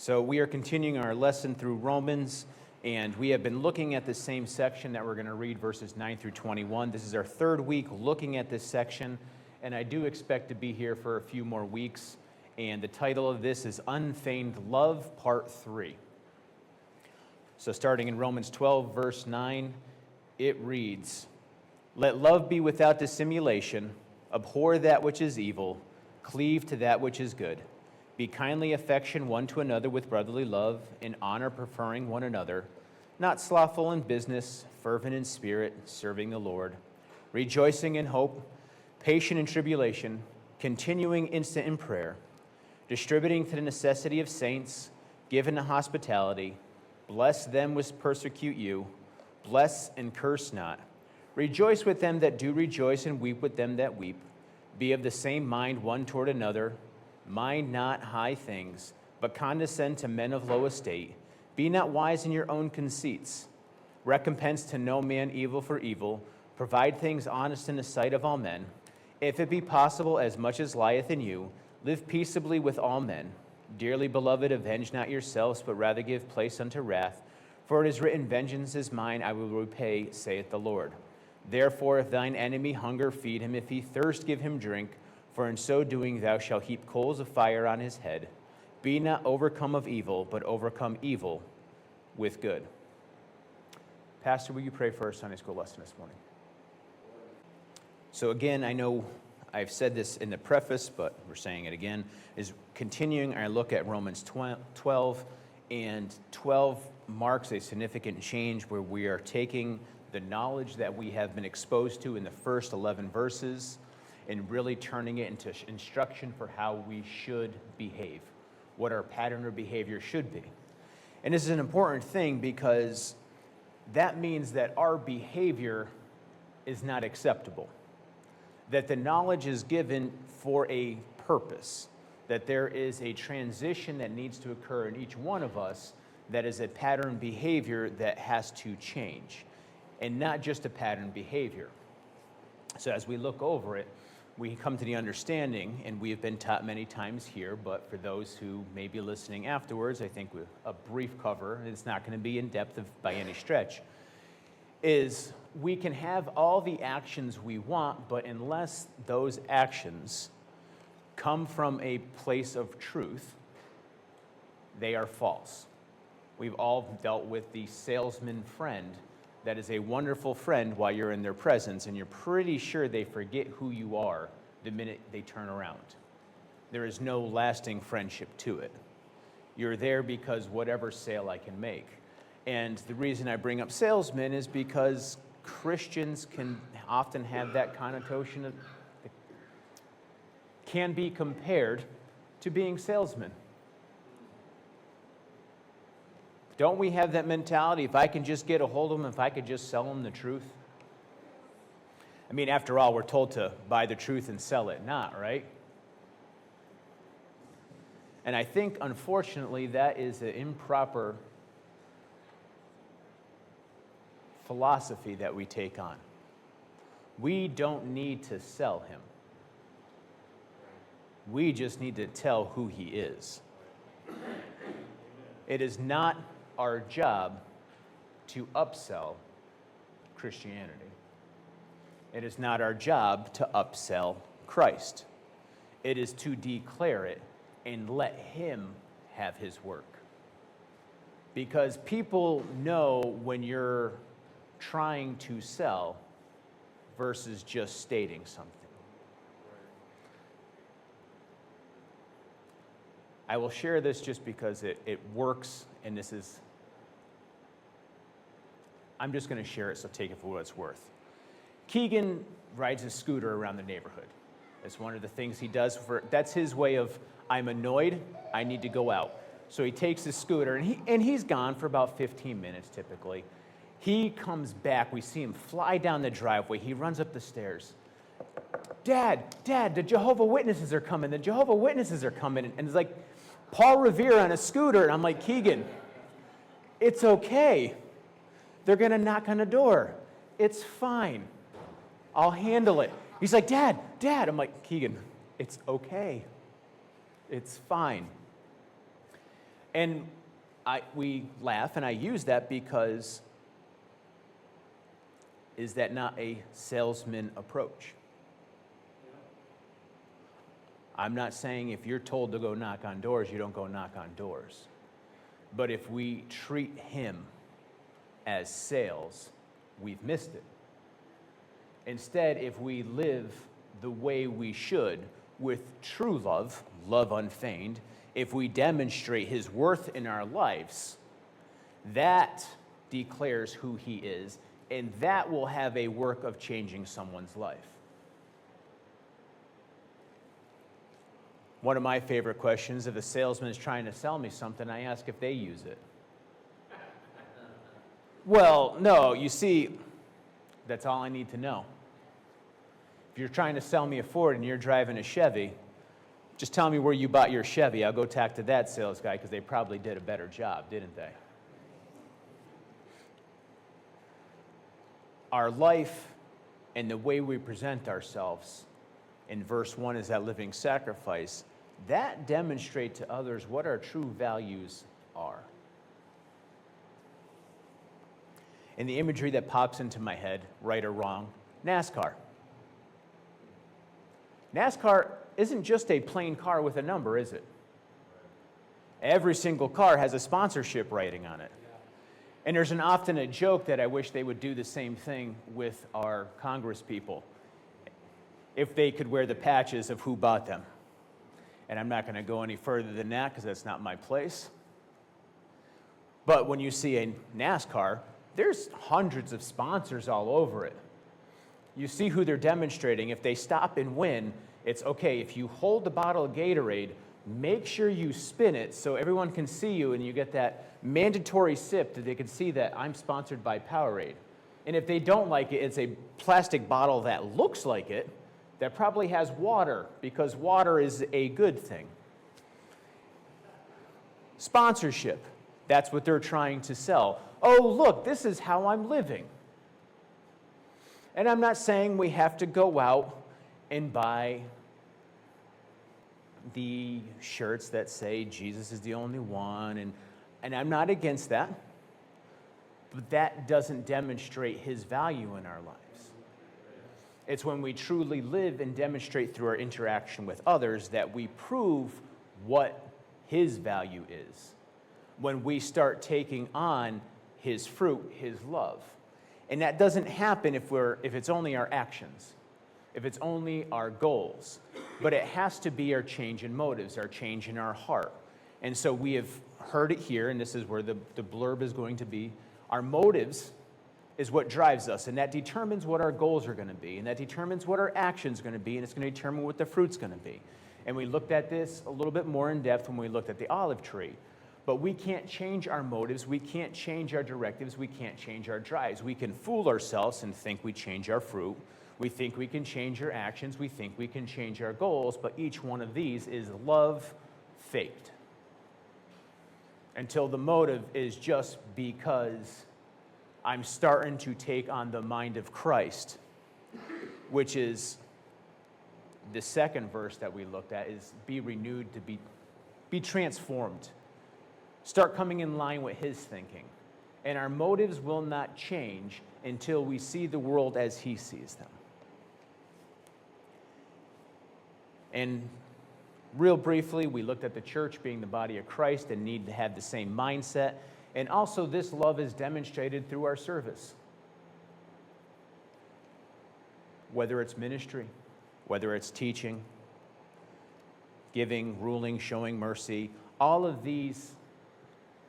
So we are continuing our lesson through Romans, and we have been looking at the same section that we're going to read, verses 9 through 21. This is our third week looking at this section, and I do expect to be here for a few more weeks. And the title of this is Unfeigned Love, Part 3. So starting in Romans 12, verse 9, it reads, "Let love be without dissimulation, abhor that which is evil, cleave to that which is good. Be kindly affection one to another with brotherly love, in honor preferring one another, not slothful in business, fervent in spirit, serving the Lord, rejoicing in hope, patient in tribulation, continuing instant in prayer, distributing to the necessity of saints, given to hospitality. Bless them which persecute you, bless and curse not. Rejoice with them that do rejoice, and weep with them that weep. Be of the same mind one toward another. Mind not high things, but condescend to men of low estate. Be not wise in your own conceits. Recompense to no man evil for evil. Provide things honest in the sight of all men. If it be possible, as much as lieth in you, live peaceably with all men. Dearly beloved, avenge not yourselves, but rather give place unto wrath. For it is written, Vengeance is mine, I will repay, saith the Lord. Therefore, if thine enemy hunger, feed him. If he thirst, give him drink. For in so doing thou shalt heap coals of fire on his head. Be not overcome of evil, but overcome evil with good." Pastor, will you pray for our Sunday school lesson this morning? So again, I know I've said this in the preface, but we're saying it again, is continuing our look at Romans 12, and 12 marks a significant change where we are taking the knowledge that we have been exposed to in the first 11 verses and really turning it into instruction for how we should behave, what our pattern of behavior should be. And this is an important thing because that means that our behavior is not acceptable, that the knowledge is given for a purpose, that there is a transition that needs to occur in each one of us that is a pattern behavior that has to change, and not just a pattern behavior. So as we look over it, we come to the understanding, and we have been taught many times here, but for those who may be listening afterwards, I think with a brief cover, it's not going to be in depth by any stretch, is we can have all the actions we want, but unless those actions come from a place of truth, they are false. We've all dealt with the salesman friend that is a wonderful friend while you're in their presence, and you're pretty sure they forget who you are the minute they turn around. There is no lasting friendship to it. You're there because whatever sale I can make. And the reason I bring up salesmen is because Christians can often have that connotation of, can be compared to being salesmen. Don't we have that mentality? If I can just get a hold of them, if I could just sell them the truth. I mean, after all, we're told to buy the truth and sell it not, right? And I think, unfortunately, that is an improper philosophy that we take on. We don't need to sell him. We just need to tell who he is. It is not our job to upsell Christianity. It is not our job to upsell Christ. It is to declare it and let him have his work. Because people know when you're trying to sell versus just stating something. I will share this just because it works, and this is, I'm just going to share it, so take it for what it's worth. Keegan rides his scooter around the neighborhood. It's one of the things he does that's his way of, I'm annoyed, I need to go out. So he takes his scooter, and he's gone for about 15 minutes typically. He comes back, we see him fly down the driveway, he runs up the stairs. Dad, the Jehovah's Witnesses are coming, and it's like Paul Revere on a scooter, and I'm like, Keegan, it's okay. They're going to knock on the door. It's fine. I'll handle it. He's like, Dad. I'm like, Keegan, it's okay. It's fine. And we laugh, and I use that because is that not a salesman approach? I'm not saying if you're told to go knock on doors, you don't go knock on doors. But if we treat him as sales, we've missed it. Instead, if we live the way we should with true love, love unfeigned, if we demonstrate his worth in our lives, that declares who he is, and that will have a work of changing someone's life. One of my favorite questions, if a salesman is trying to sell me something, I ask if they use it. Well, no, you see, that's all I need to know. If you're trying to sell me a Ford and you're driving a Chevy, just tell me where you bought your Chevy. I'll go talk to that sales guy because they probably did a better job, didn't they? Our life and the way we present ourselves in verse 1 is that living sacrifice. That demonstrates to others what our true values are. And the imagery that pops into my head, right or wrong, NASCAR. NASCAR isn't just a plain car with a number, is it? Every single car has a sponsorship writing on it. And there's often a joke that I wish they would do the same thing with our Congress people, if they could wear the patches of who bought them. And I'm not going to go any further than that because that's not my place. But when you see a NASCAR, there's hundreds of sponsors all over it. You see who they're demonstrating. If they stop and win, it's okay. If you hold the bottle of Gatorade, make sure you spin it so everyone can see you and you get that mandatory sip that they can see that I'm sponsored by Powerade. And if they don't like it, it's a plastic bottle that looks like it that probably has water because water is a good thing. Sponsorship. That's what they're trying to sell. Oh, look, this is how I'm living. And I'm not saying we have to go out and buy the shirts that say Jesus is the only one, and I'm not against that, but that doesn't demonstrate his value in our lives. It's when we truly live and demonstrate through our interaction with others that we prove what his value is. When we start taking on his fruit, his love. And that doesn't happen if it's only our actions, if it's only our goals. But it has to be our change in motives, our change in our heart. And so we have heard it here, and this is where the blurb is going to be. Our motives is what drives us, and that determines what our goals are going to be, and that determines what our actions are going to be, and it's going to determine what the fruit's going to be. And we looked at this a little bit more in depth when we looked at the olive tree. But we can't change our motives, we can't change our directives, we can't change our drives. We can fool ourselves and think we change our fruit. We think we can change our actions, we think we can change our goals, but each one of these is love faked. Until the motive is just because I'm starting to take on the mind of Christ, which is the second verse that we looked at, is be renewed, to be transformed. Start coming in line with his thinking. And our motives will not change until we see the world as he sees them. And real briefly, we looked at the church being the body of Christ and need to have the same mindset. And also this love is demonstrated through our service. Whether it's ministry, whether it's teaching, giving, ruling, showing mercy, all of these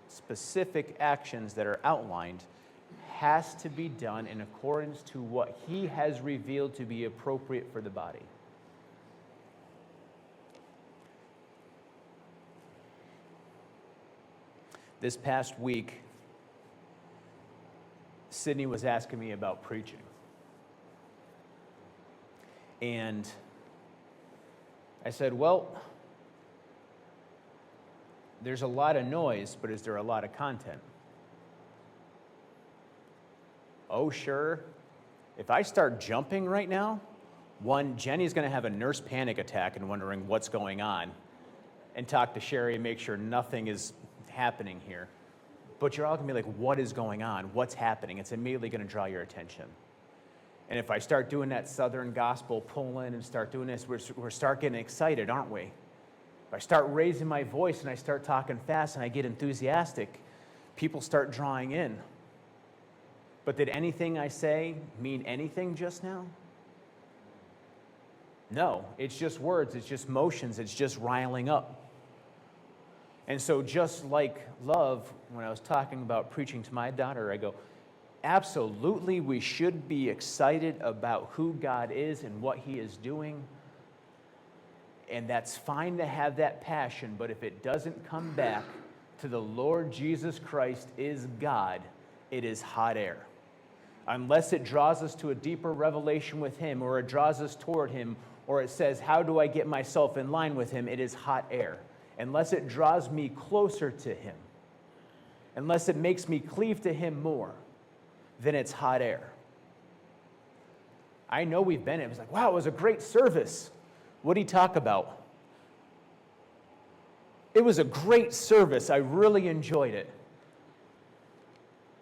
specific actions that are outlined has to be done in accordance to what he has revealed to be appropriate for the body. This past week, Sydney was asking me about preaching. And I said, well, there's a lot of noise, but is there a lot of content? Oh, sure. If I start jumping right now, Jenny's going to have a nurse panic attack and wondering what's going on, and talk to Sherry and make sure nothing is happening here. But you're all going to be like, what is going on? What's happening? It's immediately going to draw your attention. And if I start doing that Southern gospel pull-in and start doing this, we're start getting excited, aren't we? If I start raising my voice and I start talking fast and I get enthusiastic, people start drawing in. But did anything I say mean anything just now? No, it's just words, it's just motions, it's just riling up. And so just like love, when I was talking about preaching to my daughter, I go, absolutely, we should be excited about who God is and what he is doing. And that's fine to have that passion, but if it doesn't come back to the Lord Jesus Christ is God, it is hot air. Unless it draws us to a deeper revelation with him, or it draws us toward him, or it says, how do I get myself in line with him? It is hot air. Unless it draws me closer to him, unless it makes me cleave to him more, then it's hot air. I know we've been in it. It was like, wow, it was a great service. What did he talk about? It was a great service. I really enjoyed it.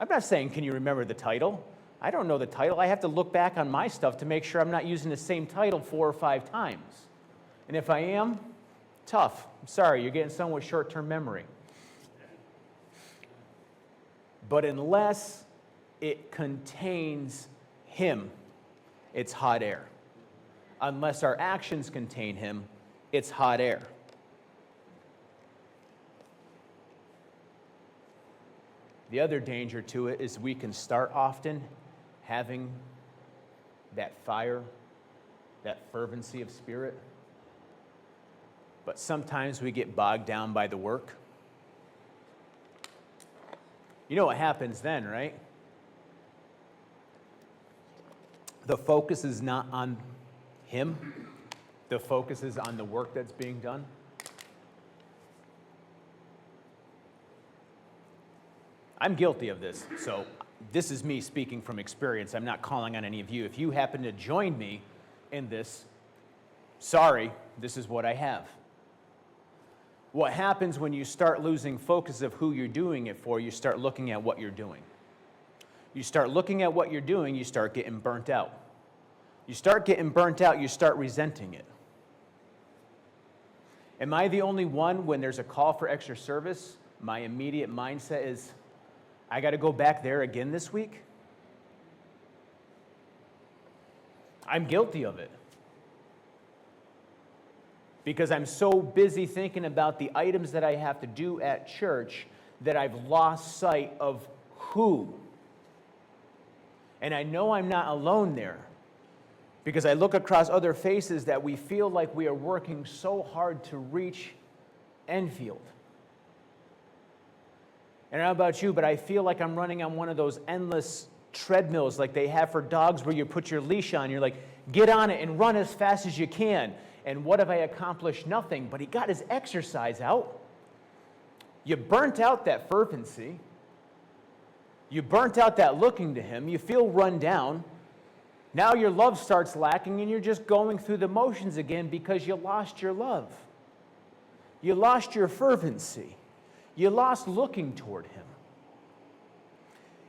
I'm not saying, can you remember the title? I don't know the title. I have to look back on my stuff to make sure I'm not using the same title 4 or 5 times. And if I am, tough. I'm sorry, you're getting someone with short-term memory. But unless it contains him, it's hot air. Unless our actions contain him, it's hot air. The other danger to it is we can start often having that fire, that fervency of spirit, but sometimes we get bogged down by the work. You know what happens then, right? The focus is not on him. The focus is on the work that's being done. I'm guilty of this, so this is me speaking from experience. I'm not calling on any of you. If you happen to join me in this, sorry, this is what I have. What happens when you start losing focus of who you're doing it for, you start looking at what you're doing. You start looking at what you're doing, you start getting burnt out. You start getting burnt out, you start resenting it. Am I the only one when there's a call for extra service, my immediate mindset is, I got to go back there again this week? I'm guilty of it. Because I'm so busy thinking about the items that I have to do at church that I've lost sight of who. And I know I'm not alone there, because I look across other faces that we feel like we are working so hard to reach Enfield. And I don't know about you, but I feel like I'm running on one of those endless treadmills like they have for dogs where you put your leash on. You're like, get on it and run as fast as you can. And what have I accomplished? Nothing. But he got his exercise out. You burnt out that fervency. You burnt out that looking to him. You feel run down. Now your love starts lacking and you're just going through the motions again because you lost your love. You lost your fervency. You lost looking toward him.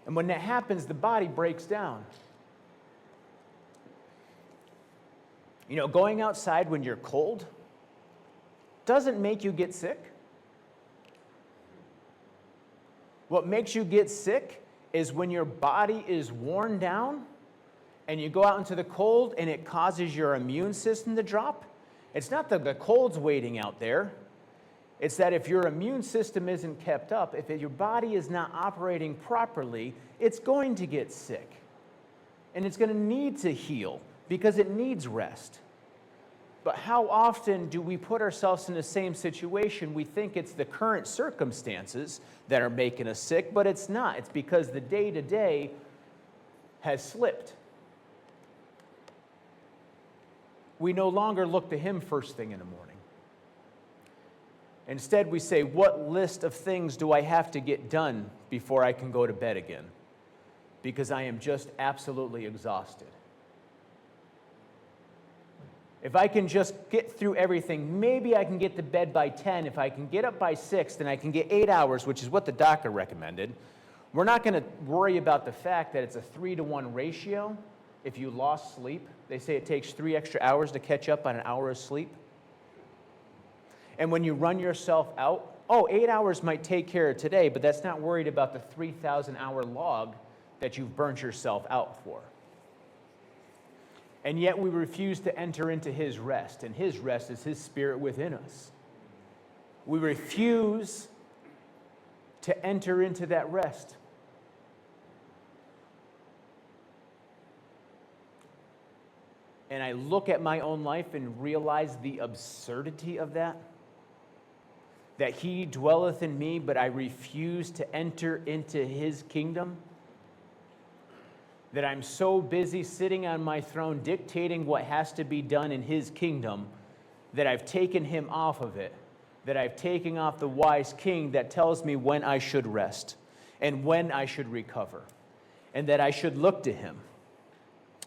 And when that happens, the body breaks down. You know, going outside when you're cold doesn't make you get sick. What makes you get sick is when your body is worn down and you go out into the cold and it causes your immune system to drop. It's not that the cold's waiting out there. It's that if your immune system isn't kept up, if your body is not operating properly, it's going to get sick. And it's going to need to heal because it needs rest. But how often do we put ourselves in the same situation? We think it's the current circumstances that are making us sick, but it's not. It's because the day-to-day has slipped. We no longer look to him first thing in the morning. Instead, we say, what list of things do I have to get done before I can go to bed again? Because I am just absolutely exhausted. If I can just get through everything, maybe I can get to bed by 10. If I can get up by 6, then I can get 8 hours, which is what the doctor recommended. We're not going to worry about the fact that it's a 3-to-1 ratio. If you lost sleep, they say it takes 3 extra hours to catch up on an hour of sleep. And when you run yourself out, 8 hours might take care of today, but that's not worried about the 3,000-hour log that you've burnt yourself out for. And yet we refuse to enter into his rest, and his rest is his spirit within us. We refuse to enter into that rest. And I look at my own life and realize the absurdity of that. That he dwelleth in me, but I refuse to enter into his kingdom. That I'm so busy sitting on my throne dictating what has to be done in his kingdom that I've taken him off of it. That I've taken off the wise king that tells me when I should rest and when I should recover and that I should look to him.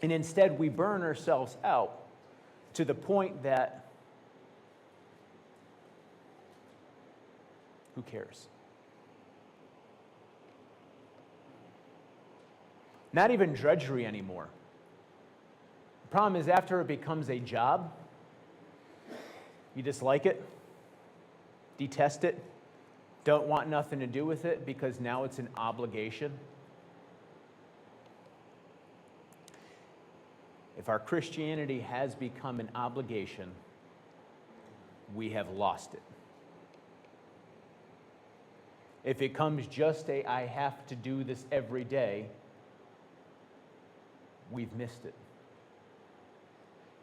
And instead we burn ourselves out to the point that who cares? Not even drudgery anymore. The problem is after it becomes a job, you dislike it, detest it, don't want nothing to do with it because now it's an obligation. If our Christianity has become an obligation, we have lost it. If it comes just I have to do this every day, we've missed it.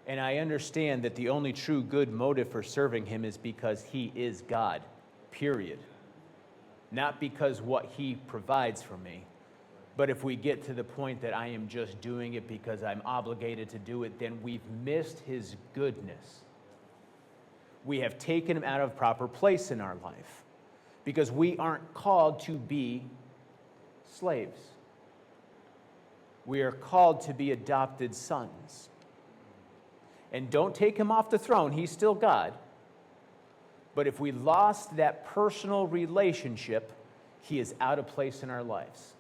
And I understand that the only true good motive for serving him is because he is God, period. Not because what he provides for me. But if we get to the point that I am just doing it because I'm obligated to do it, then we've missed his goodness. We have taken him out of proper place in our life because we aren't called to be slaves. We are called to be adopted sons. And don't take him off the throne. He's still God. But if we lost that personal relationship, he is out of place in our lives.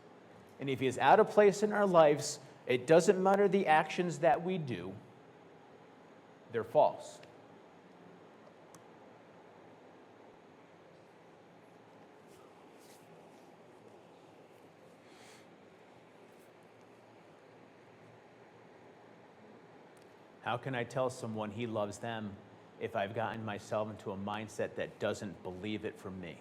And if he is out of place in our lives, it doesn't matter the actions that we do. They're false. How can I tell someone he loves them if I've gotten myself into a mindset that doesn't believe it from me?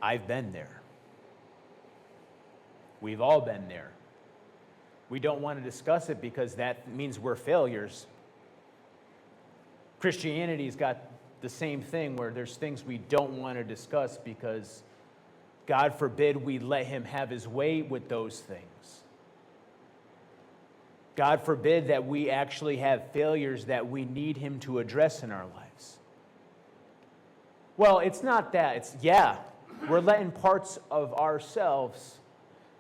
I've been there. We've all been there. We don't want to discuss it because that means we're failures. Christianity's got the same thing where there's things we don't want to discuss because God forbid we let him have his way with those things. God forbid that we actually have failures that we need him to address in our lives. Well, it's not that. We're letting parts of ourselves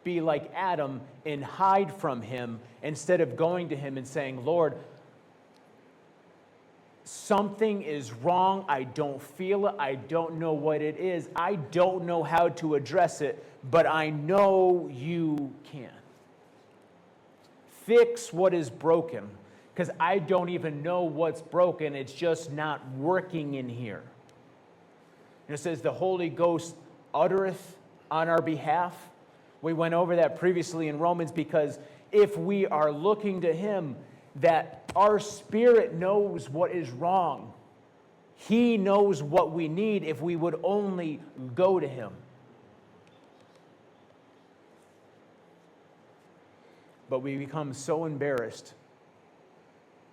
be like Adam and hide from him instead of going to him and saying, Lord, something is wrong. I don't feel it. I don't know what it is. I don't know how to address it, but I know you can. Fix what is broken, because I don't even know what's broken. It's just not working in here. And it says the Holy Ghost uttereth on our behalf. We went over that previously in Romans because if we are looking to him, that our spirit knows what is wrong. He knows what we need if we would only go to him. But we become so embarrassed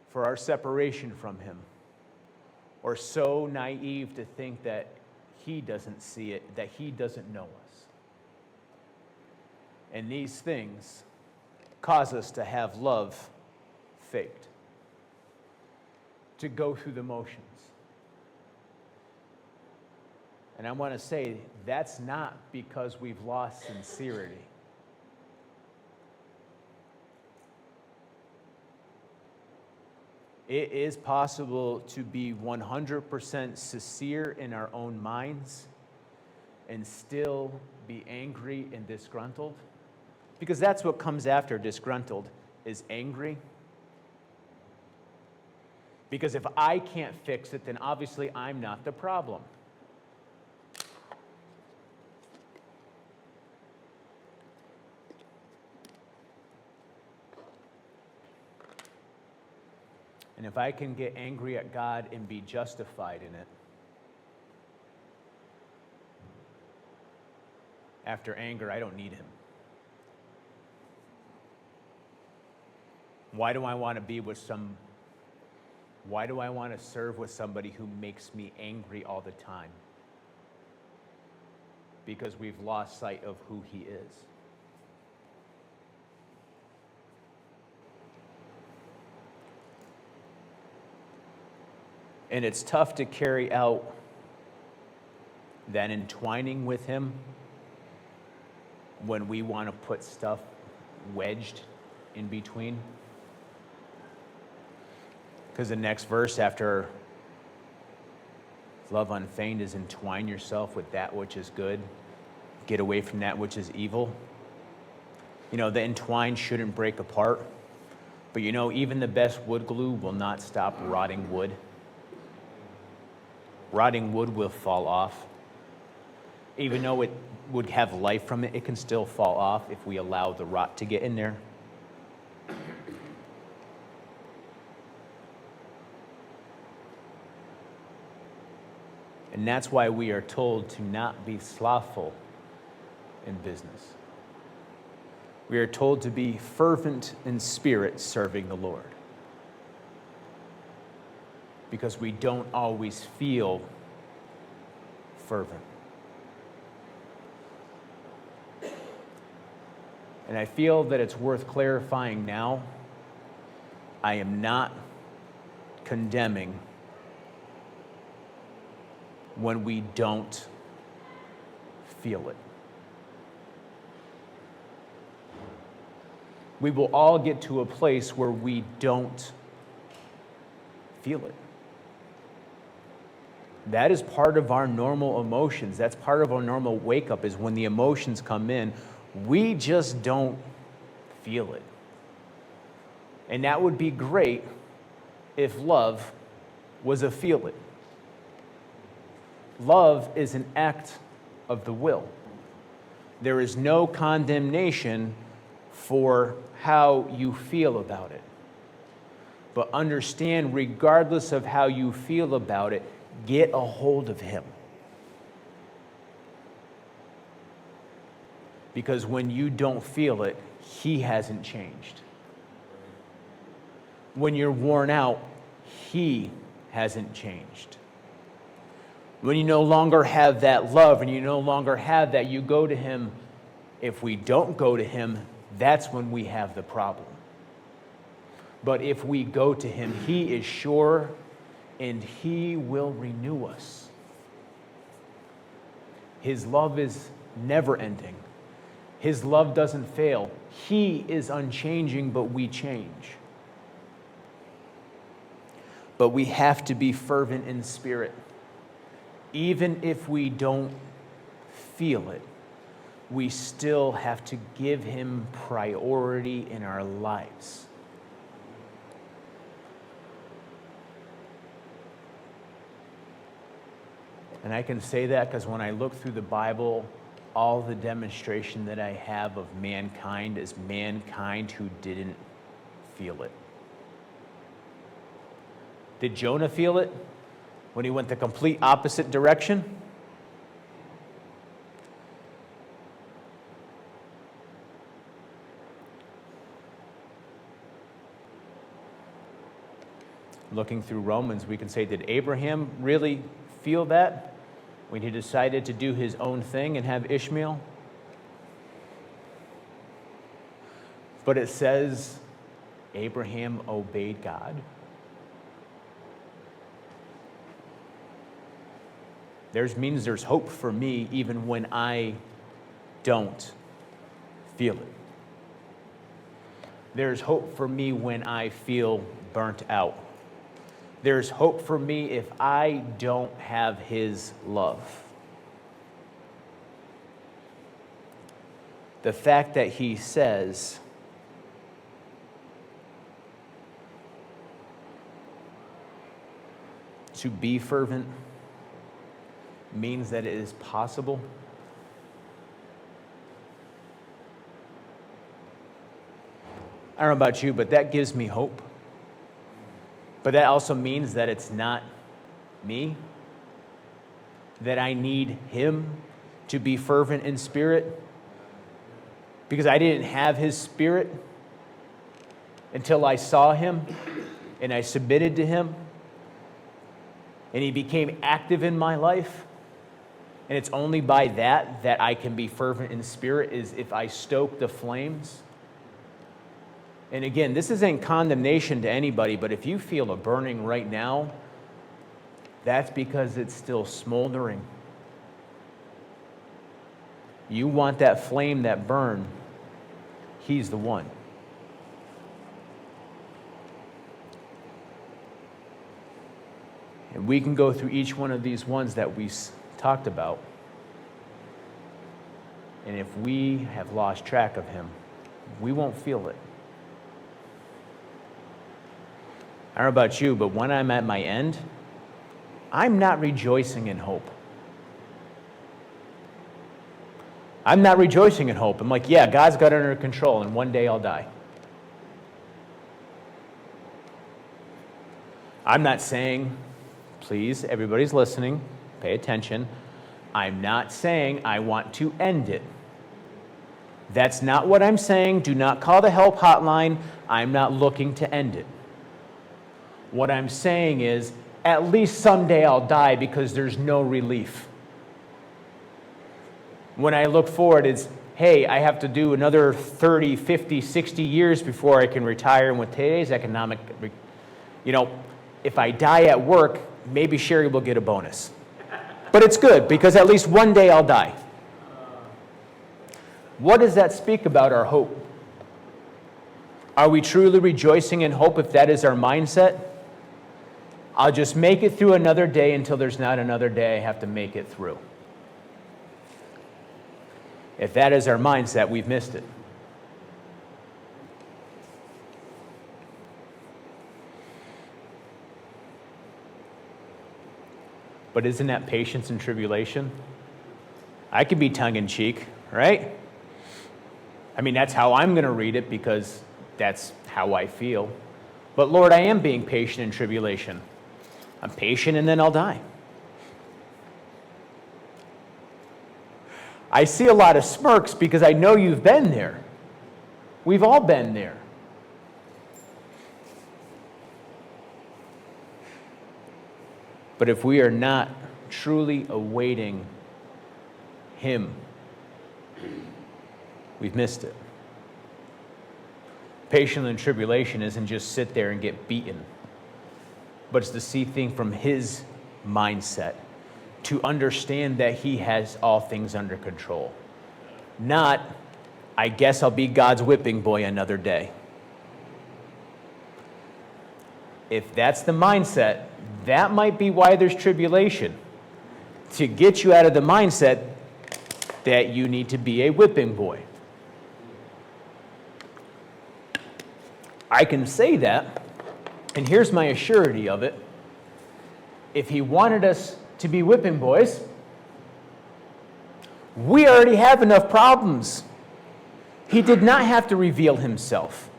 for our separation from him, or so naive to think that he doesn't see it, that he doesn't know us. And these things cause us to have love faked, to go through the motions. And I want to say that's not because we've lost sincerity. It is possible to be 100% sincere in our own minds and still be angry and disgruntled. Because that's what comes after disgruntled, is angry. Because if I can't fix it, then obviously I'm not the problem. And if I can get angry at God and be justified in it, after anger, I don't need him. Why do I want to serve with somebody who makes me angry all the time? Because we've lost sight of who he is. And it's tough to carry out that entwining with him when we want to put stuff wedged in between. Because the next verse after love unfeigned is entwine yourself with that which is good, get away from that which is evil. You know, the entwine shouldn't break apart, but you know, even the best wood glue will not stop rotting wood. Rotting wood will fall off. Even though it would have life from it, it can still fall off if we allow the rot to get in there. And that's why we are told to not be slothful in business. We are told to be fervent in spirit, serving the Lord. Because we don't always feel fervent. And I feel that it's worth clarifying now. I am not condemning when we don't feel it. We will all get to a place where we don't feel it. That is part of our normal emotions. That's part of our normal wake up, is when the emotions come in, we just don't feel it. And that would be great if love was a feel it. Love is an act of the will. There is no condemnation for how you feel about it. But understand, regardless of how you feel about it, get a hold of him. Because when you don't feel it, he hasn't changed. When you're worn out, he hasn't changed. When you no longer have that love and you no longer have that, you go to him. If we don't go to him, that's when we have the problem. But if we go to him, he is sure and he will renew us. His love is never ending. His love doesn't fail. He is unchanging, but we change. But we have to be fervent in spirit. Even if we don't feel it, we still have to give him priority in our lives. And I can say that because when I look through the Bible, all the demonstration that I have of mankind is mankind who didn't feel it. Did Jonah feel it when he went the complete opposite direction? Looking through Romans, we can say, did Abraham really feel that when he decided to do his own thing and have Ishmael? But it says Abraham obeyed God. Means there's hope for me even when I don't feel it. There's hope for me when I feel burnt out. There's hope for me if I don't have his love. The fact that he says, to be fervent means that it is possible. I don't know about you, but that gives me hope. But that also means that it's not me, that I need him to be fervent in spirit, because I didn't have his spirit until I saw him and I submitted to him and he became active in my life. And it's only by that I can be fervent in spirit, is if I stoke the flames. And again, this isn't condemnation to anybody, but if you feel a burning right now, that's because it's still smoldering. You want that flame that burn, he's the one. And we can go through each one of these ones that we talked about. And if we have lost track of him, we won't feel it. I don't know about you, but when I'm at my end, I'm not rejoicing in hope. I'm not rejoicing in hope. I'm like, yeah, God's got it under control, and one day I'll die. I'm not saying, please, everybody's listening, pay attention. I'm not saying I want to end it. That's not what I'm saying. Do not call the help hotline. I'm not looking to end it. What I'm saying is, at least someday I'll die because there's no relief. When I look forward, it's, hey, I have to do another 30, 50, 60 years before I can retire. And with today's economic, if I die at work, maybe Sherry will get a bonus. But it's good, because at least one day I'll die. What does that speak about our hope? Are we truly rejoicing in hope if that is our mindset? I'll just make it through another day until there's not another day I have to make it through. If that is our mindset, we've missed it. But isn't that patience and tribulation? I could be tongue-in-cheek, right? I mean, that's how I'm going to read it, because that's how I feel. But Lord, I am being patient in tribulation. I'm patient and then I'll die. I see a lot of smirks because I know you've been there. We've all been there. But if we are not truly awaiting him, we've missed it. Patience in tribulation isn't just sit there and get beaten, but it's to see things from his mindset, to understand that he has all things under control. Not, I guess I'll be God's whipping boy another day. If that's the mindset, that might be why there's tribulation, to get you out of the mindset that you need to be a whipping boy. I can say that, and here's my assurity of it. If he wanted us to be whipping boys, we already have enough problems. He did not have to reveal himself.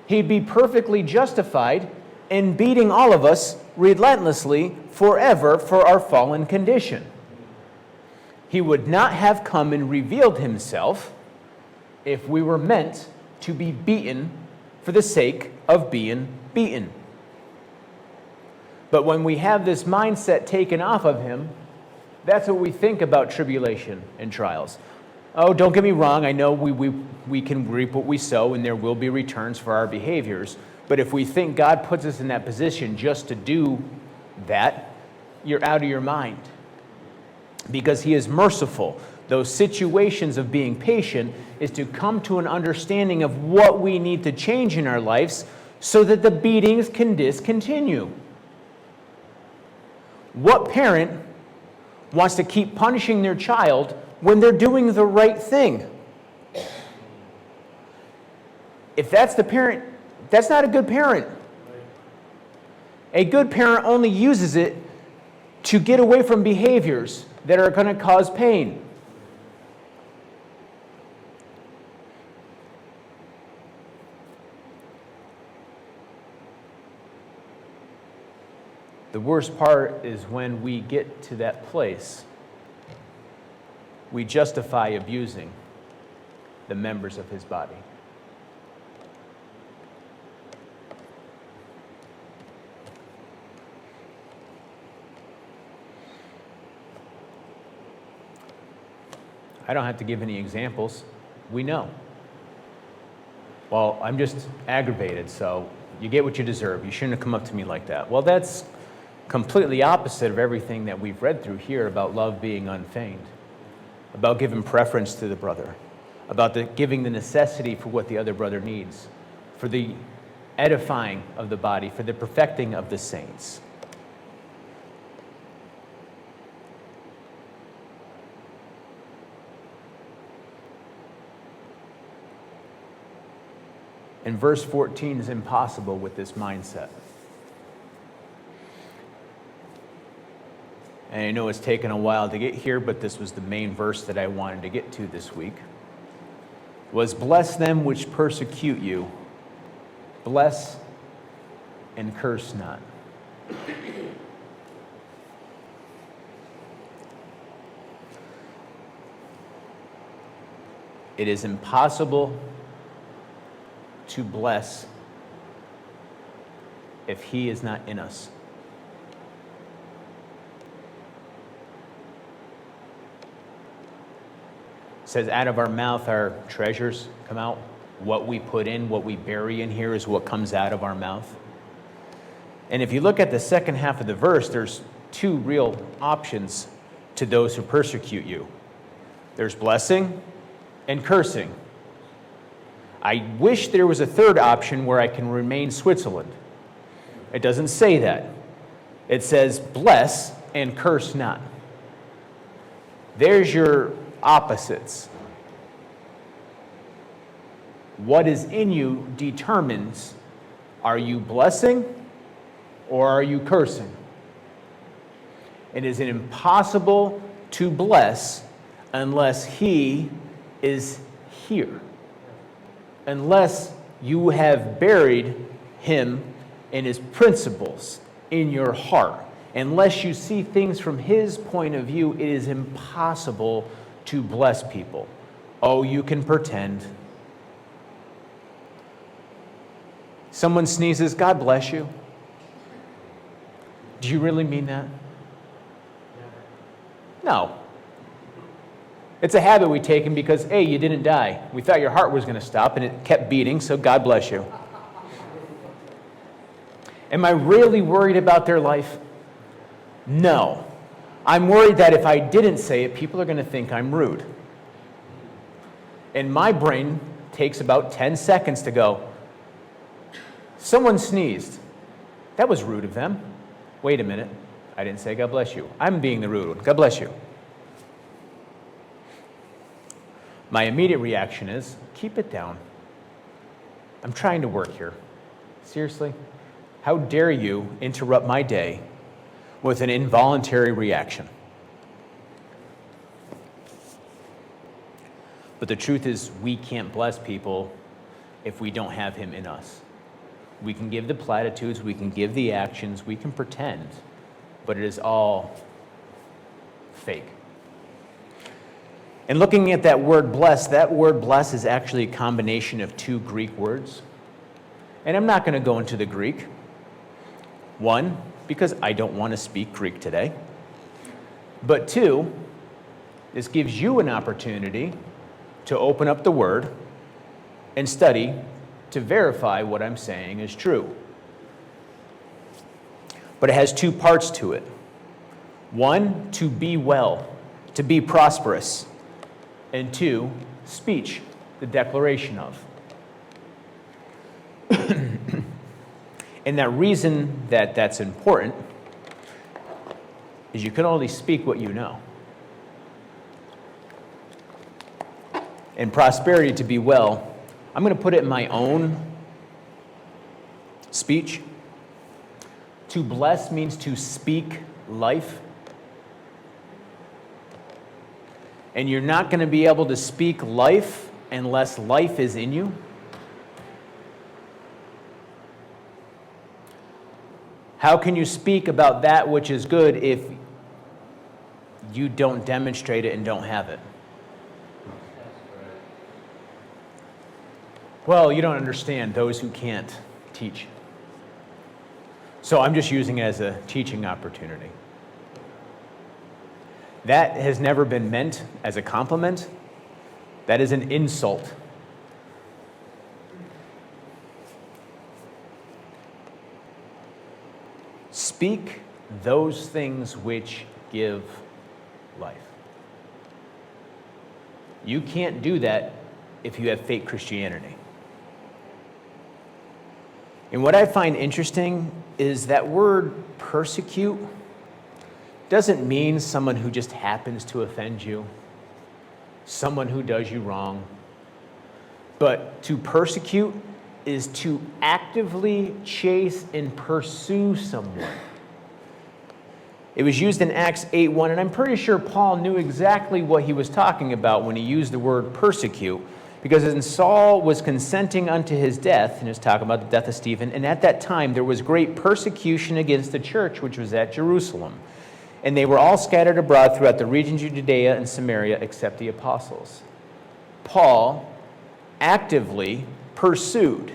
He'd be perfectly justified in beating all of us relentlessly forever for our fallen condition. He would not have come and revealed himself if we were meant to be beaten for the sake of being beaten. But when we have this mindset taken off of him, that's what we think about tribulation and trials. Oh, don't get me wrong, I know we can reap what we sow, and there will be returns for our behaviors. But if we think God puts us in that position just to do that, you're out of your mind. Because he is merciful. Those situations of being patient is to come to an understanding of what we need to change in our lives so that the beatings can discontinue. What parent wants to keep punishing their child when they're doing the right thing? If that's the parent, that's not a good parent. A good parent only uses it to get away from behaviors that are going to cause pain. The worst part is when we get to that place, we justify abusing the members of his body. I don't have to give any examples. We know. Well, I'm just aggravated, so you get what you deserve. You shouldn't have come up to me like that. Well, that's completely opposite of everything that we've read through here about love being unfeigned, about giving preference to the brother, about giving the necessity for what the other brother needs, for the edifying of the body, for the perfecting of the saints. And verse 14 is impossible with this mindset. And I know it's taken a while to get here, but this was the main verse that I wanted to get to this week. Was bless them which persecute you. Bless and curse not. It is impossible to bless if he is not in us. It says, out of our mouth our treasures come out. What we put in, what we bury in here is what comes out of our mouth. And if you look at the second half of the verse, there's two real options to those who persecute you. There's blessing and cursing. I wish there was a third option where I can remain Switzerland. It doesn't say that. It says bless and curse not. There's your opposites. What is in you determines, are you blessing or are you cursing? It is impossible to bless unless he is here. Unless you have buried him and his principles in your heart. Unless you see things from his point of view, it is impossible to bless people. Oh, you can pretend. Someone sneezes, God bless you. Do you really mean that? No. It's a habit we take because, hey, you didn't die. We thought your heart was going to stop and it kept beating, so God bless you. Am I really worried about their life? No. I'm worried that if I didn't say it, people are going to think I'm rude. And my brain takes about 10 seconds to go, someone sneezed. That was rude of them. Wait a minute. I didn't say God bless you. I'm being the rude one. God bless you. My immediate reaction is, keep it down. I'm trying to work here. Seriously? How dare you interrupt my day with an involuntary reaction? But the truth is, we can't bless people if we don't have him in us. We can give the platitudes, we can give the actions, we can pretend, but it is all fake. And looking at that word bless is actually a combination of two Greek words. And I'm not going to go into the Greek. One, because I don't want to speak Greek today. But two, this gives you an opportunity to open up the word and study to verify what I'm saying is true. But it has two parts to it. One, to be well, to be prosperous. And two, speech, the declaration of. And that reason that that's important is you can only speak what you know. And prosperity to be well, I'm going to put it in my own speech. To bless means to speak life. And you're not going to be able to speak life unless life is in you. How can you speak about that which is good if you don't demonstrate it and don't have it? Well, you don't understand those who can't teach. So I'm just using it as a teaching opportunity. That has never been meant as a compliment. That is an insult. Speak those things which give life. You can't do that if you have fake Christianity. And what I find interesting is that word persecute doesn't mean someone who just happens to offend you, someone who does you wrong. But to persecute is to actively chase and pursue someone. It was used in Acts 8:1, and I'm pretty sure Paul knew exactly what he was talking about when he used the word persecute, because when Saul was consenting unto his death, and he was talking about the death of Stephen, and at that time there was great persecution against the church which was at Jerusalem. And they were all scattered abroad throughout the regions of Judea and Samaria except the apostles. Paul actively pursued.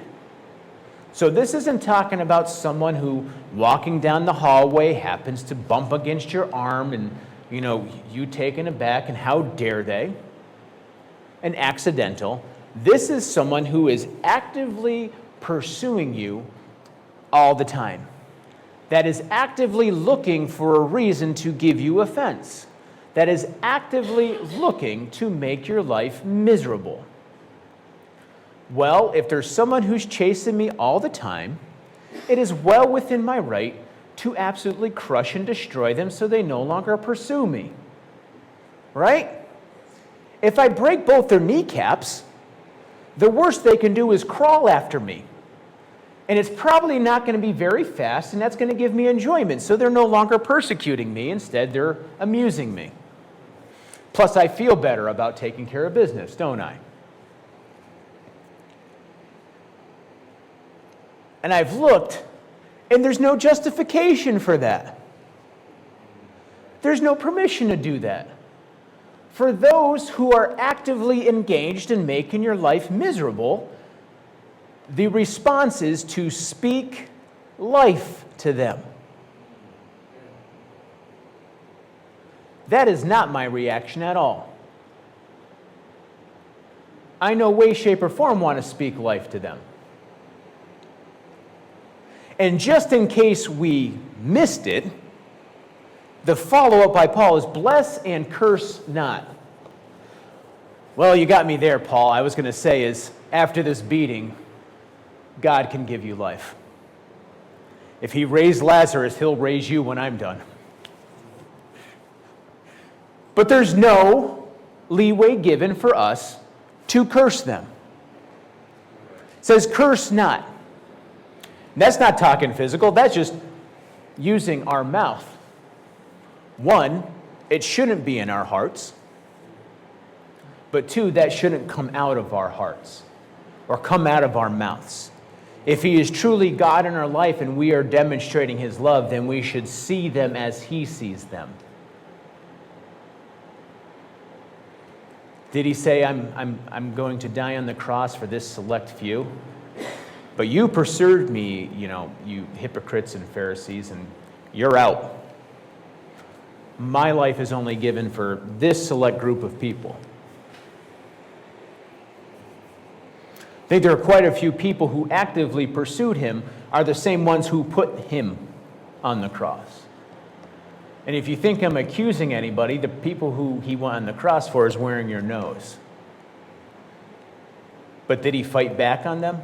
So this isn't talking about someone who walking down the hallway happens to bump against your arm and, you taken aback and how dare they? An accidental. This is someone who is actively pursuing you all the time. That is actively looking for a reason to give you offense. That is actively looking to make your life miserable. Well, if there's someone who's chasing me all the time, it is well within my right to absolutely crush and destroy them so they no longer pursue me. Right? If I break both their kneecaps, the worst they can do is crawl after me. And it's probably not going to be very fast, and that's going to give me enjoyment. So they're no longer persecuting me. Instead, they're amusing me. Plus, I feel better about taking care of business, don't I? And I've looked, and there's no justification for that. There's no permission to do that. For those who are actively engaged in making your life miserable, the response is to speak life to them. That is not my reaction at all. I no way, shape, or form want to speak life to them. And just in case we missed it, the follow-up by Paul is bless and curse not. Well, you got me there, Paul. I was going to say is, after this beating, God can give you life. If he raised Lazarus, he'll raise you when I'm done. But there's no leeway given for us to curse them. It says, curse not. That's not talking physical. That's just using our mouth. One, it shouldn't be in our hearts. But two, that shouldn't come out of our hearts or come out of our mouths. If he is truly God in our life and we are demonstrating his love, then we should see them as he sees them. Did he say, I'm going to die on the cross for this select few? But you pursued me, you hypocrites and Pharisees, and you're out. My life is only given for this select group of people. I think there are quite a few people who actively pursued him are the same ones who put him on the cross. And if you think I'm accusing anybody, the people who he went on the cross for is wearing your nose. But did he fight back on them?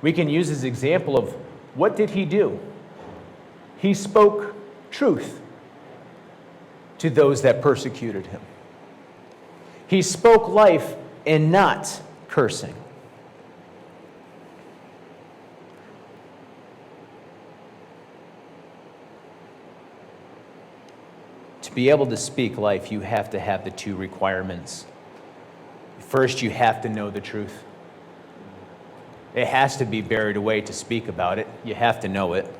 We can use his example of what did he do? He spoke truth to those that persecuted him. He spoke life and not cursing. To be able to speak life, you have to have the two requirements. First, you have to know the truth. It has to be buried away to speak about it. You have to know it.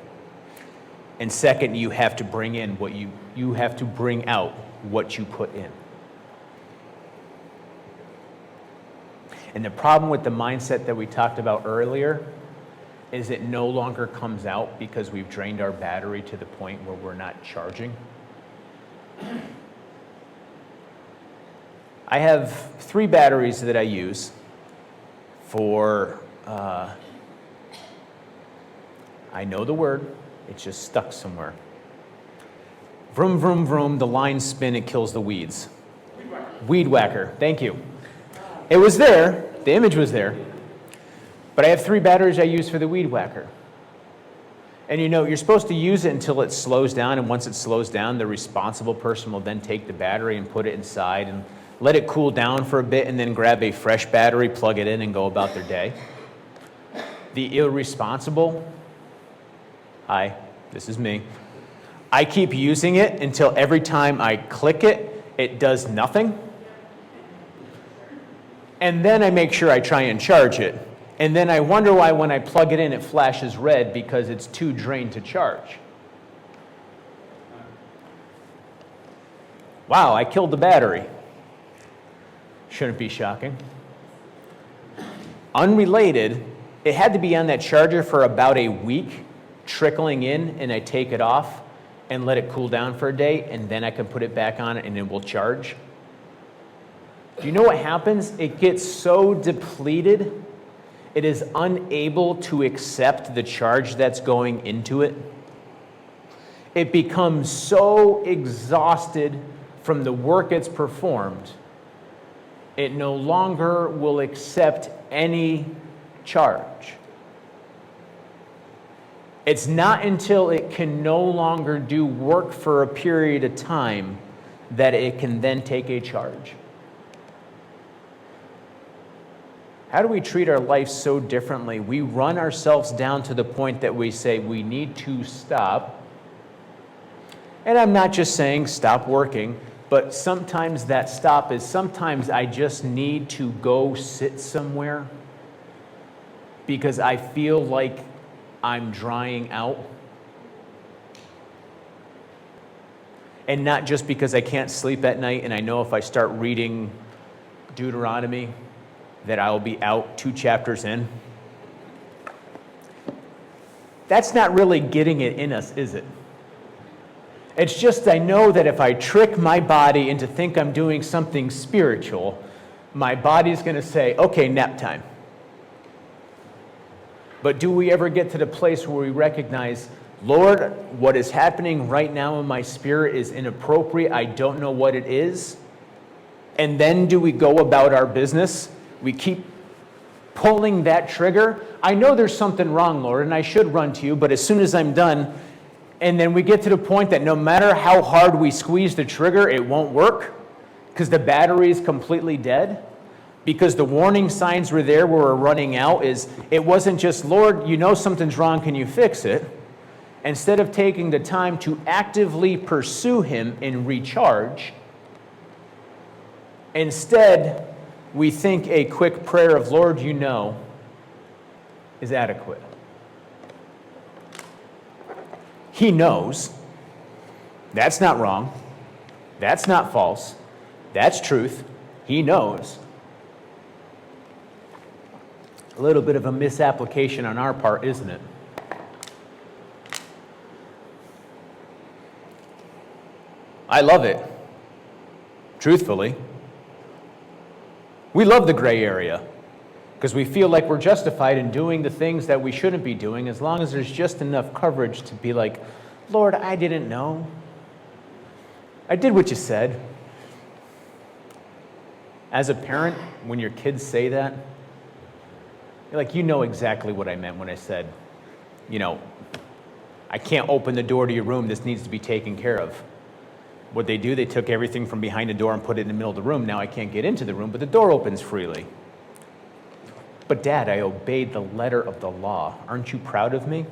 And second, you have to bring in what you have to bring out what you put in. And the problem with the mindset that we talked about earlier is it no longer comes out because we've drained our battery to the point where we're not charging. I have 3 batteries that I use for, I know the word, it's just stuck somewhere. Vroom, vroom, vroom, the lines spin, it kills the weeds. Weed whacker, thank you. It was there, the image was there, but I have 3 batteries I use for the weed whacker. And you're supposed to use it until it slows down, and once it slows down, the responsible person will then take the battery and put it inside and let it cool down for a bit, and then grab a fresh battery, plug it in, and go about their day. The irresponsible, hi, this is me. I keep using it until every time I click it, it does nothing. And then I make sure I try and charge it. And then I wonder why when I plug it in, it flashes red because it's too drained to charge. Wow, I killed the battery. Shouldn't be shocking. Unrelated, it had to be on that charger for about a week, trickling in, and I take it off and let it cool down for a day, and then I can put it back on and it will charge. Do you know what happens? It gets so depleted, it is unable to accept the charge that's going into it. It becomes so exhausted from the work it's performed, it no longer will accept any charge. It's not until it can no longer do work for a period of time that it can then take a charge. How do we treat our life so differently? We run ourselves down to the point that we say we need to stop. And I'm not just saying stop working, but sometimes that stop is sometimes I just need to go sit somewhere because I feel like I'm drying out. And not just because I can't sleep at night and I know if I start reading Deuteronomy that I will be out 2 chapters in. That's not really getting it in us, is it? It's just I know that if I trick my body into think I'm doing something spiritual, my body's going to say, okay, nap time. But do we ever get to the place where we recognize, Lord, what is happening right now in my spirit is inappropriate. I don't know what it is. And then do we go about our business? We keep pulling that trigger. I know there's something wrong, Lord, and I should run to you, but as soon as I'm done, and then we get to the point that no matter how hard we squeeze the trigger, it won't work because the battery is completely dead. Because the warning signs were there where we're running out is, it wasn't just, Lord, you know something's wrong, can you fix it? Instead of taking the time to actively pursue him and recharge, instead, we think a quick prayer of, Lord, you know, is adequate. He knows. That's not wrong. That's not false. That's truth. He knows. A little bit of a misapplication on our part, isn't it? I love it. Truthfully. We love the gray area because we feel like we're justified in doing the things that we shouldn't be doing as long as there's just enough coverage to be like, Lord, I didn't know. I did what you said. As a parent, when your kids say that, you're like, you know exactly what I meant when I said, I can't open the door to your room. This needs to be taken care of. What they do, they took everything from behind the door and put it in the middle of the room. Now I can't get into the room, but the door opens freely. But Dad, I obeyed the letter of the law. Aren't you proud of me?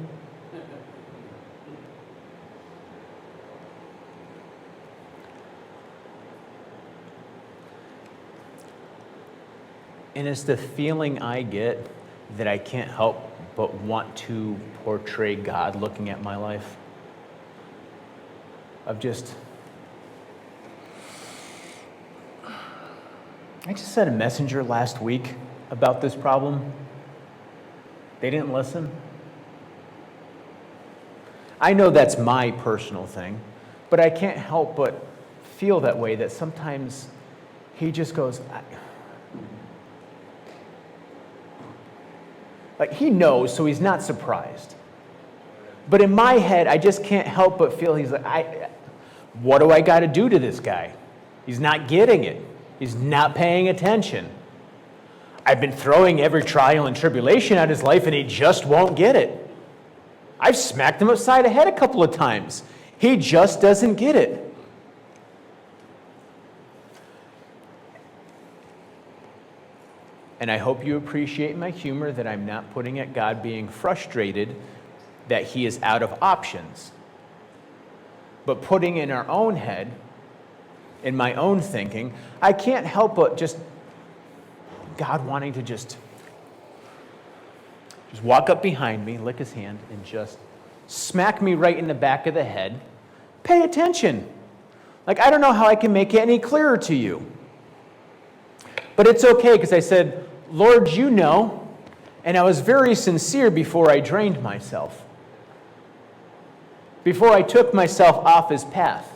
And it's the feeling I get that I can't help but want to portray God looking at my life. Of just, I just sent a messenger last week about this problem. They didn't listen. I know that's my personal thing, but I can't help but feel that way, that sometimes he just goes, like he knows, so he's not surprised. But in my head, I just can't help but feel he's like, what do I got to do to this guy? He's not getting it. He's not paying attention. I've been throwing every trial and tribulation at his life, and he just won't get it. I've smacked him upside the head a couple of times. He just doesn't get it. And I hope you appreciate my humor, that I'm not putting at God being frustrated that he is out of options, but putting in our own head, in my own thinking, I can't help but just God wanting to just walk up behind me, lick his hand, and just smack me right in the back of the head. Pay attention. Like, I don't know how I can make it any clearer to you. But it's okay, because I said, Lord, you know, and I was very sincere before I drained myself, before I took myself off his path,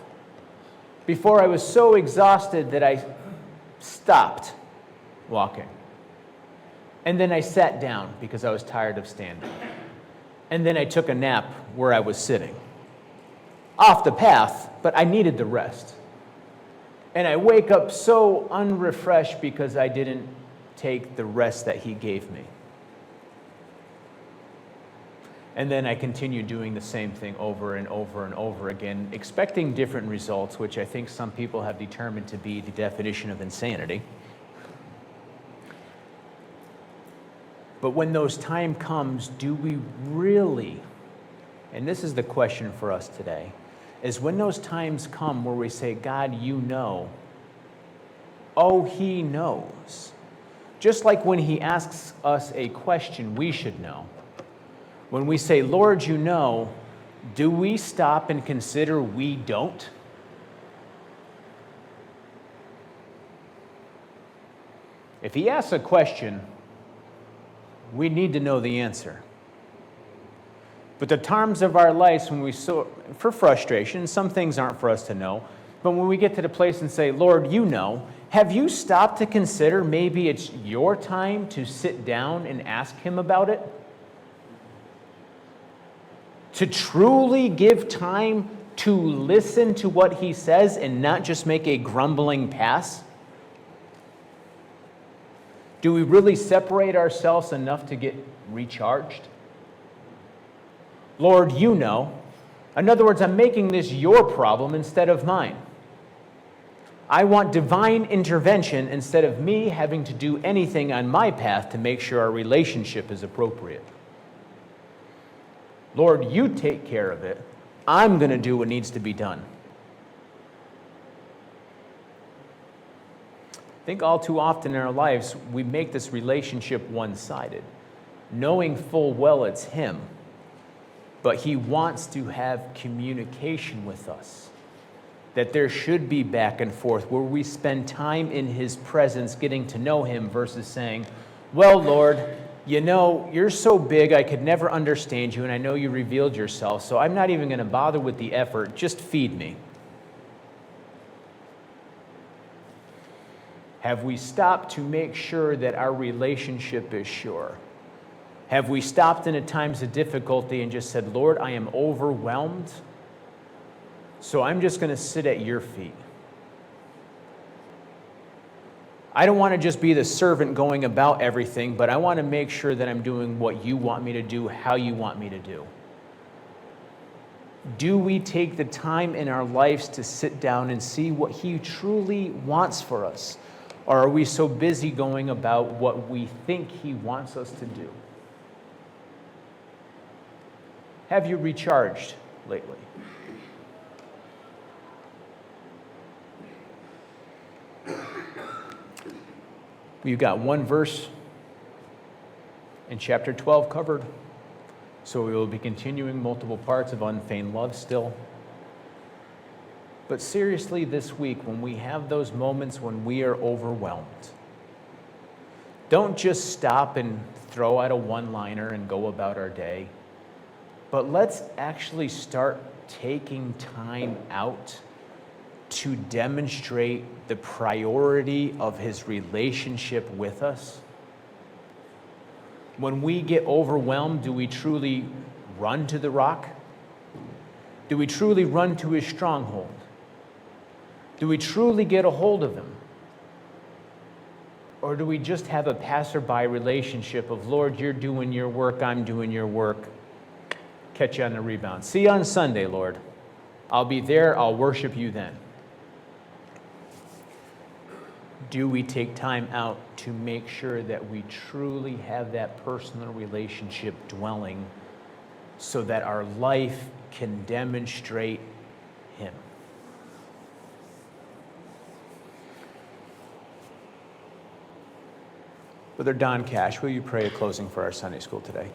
before I was so exhausted that I stopped walking. And then I sat down because I was tired of standing. And then I took a nap where I was sitting. Off the path, but I needed the rest. And I wake up so unrefreshed because I didn't take the rest that he gave me. And then I continue doing the same thing over and over and over again, expecting different results, which I think some people have determined to be the definition of insanity. But when those time comes, do we really, and this is the question for us today, is when those times come where we say, God, you know, oh, he knows. Just like when he asks us a question, we should know. When we say, Lord, you know, do we stop and consider we don't? If he asks a question, we need to know the answer. But the times of our lives when we for frustration, some things aren't for us to know, but when we get to the place and say, Lord, you know, have you stopped to consider maybe it's your time to sit down and ask him about it? To truly give time to listen to what he says and not just make a grumbling pass? Do we really separate ourselves enough to get recharged? Lord, you know. In other words, I'm making this your problem instead of mine. I want divine intervention instead of me having to do anything on my path to make sure our relationship is appropriate. Lord, you take care of it. I'm going to do what needs to be done. I think all too often in our lives, we make this relationship one-sided, knowing full well it's him, but he wants to have communication with us, that there should be back and forth where we spend time in his presence getting to know him versus saying, well, Lord, you know, you're so big I could never understand you, and I know you revealed yourself, so I'm not even going to bother with the effort. Just feed me. Have we stopped to make sure that our relationship is sure? Have we stopped in at times of difficulty and just said, Lord, I am overwhelmed, so I'm just going to sit at your feet. I don't want to just be the servant going about everything, but I want to make sure that I'm doing what you want me to do, how you want me to do. Do we take the time in our lives to sit down and see what He truly wants for us? Or are we so busy going about what we think He wants us to do? Have you recharged lately? We've got one verse in chapter 12 covered, so we will be continuing multiple parts of Unfeigned Love still. But seriously, this week, when we have those moments when we are overwhelmed, don't just stop and throw out a one-liner and go about our day, but let's actually start taking time out to demonstrate the priority of His relationship with us. When we get overwhelmed, do we truly run to the rock? Do we truly run to His stronghold? Do we truly get a hold of Him? Or do we just have a passerby relationship of, Lord, you're doing your work, I'm doing your work, catch you on the rebound. See you on Sunday, Lord. I'll be there, I'll worship you then. Do we take time out to make sure that we truly have that personal relationship dwelling so that our life can demonstrate Him? Brother Don Cash, will you pray a closing for our Sunday school today?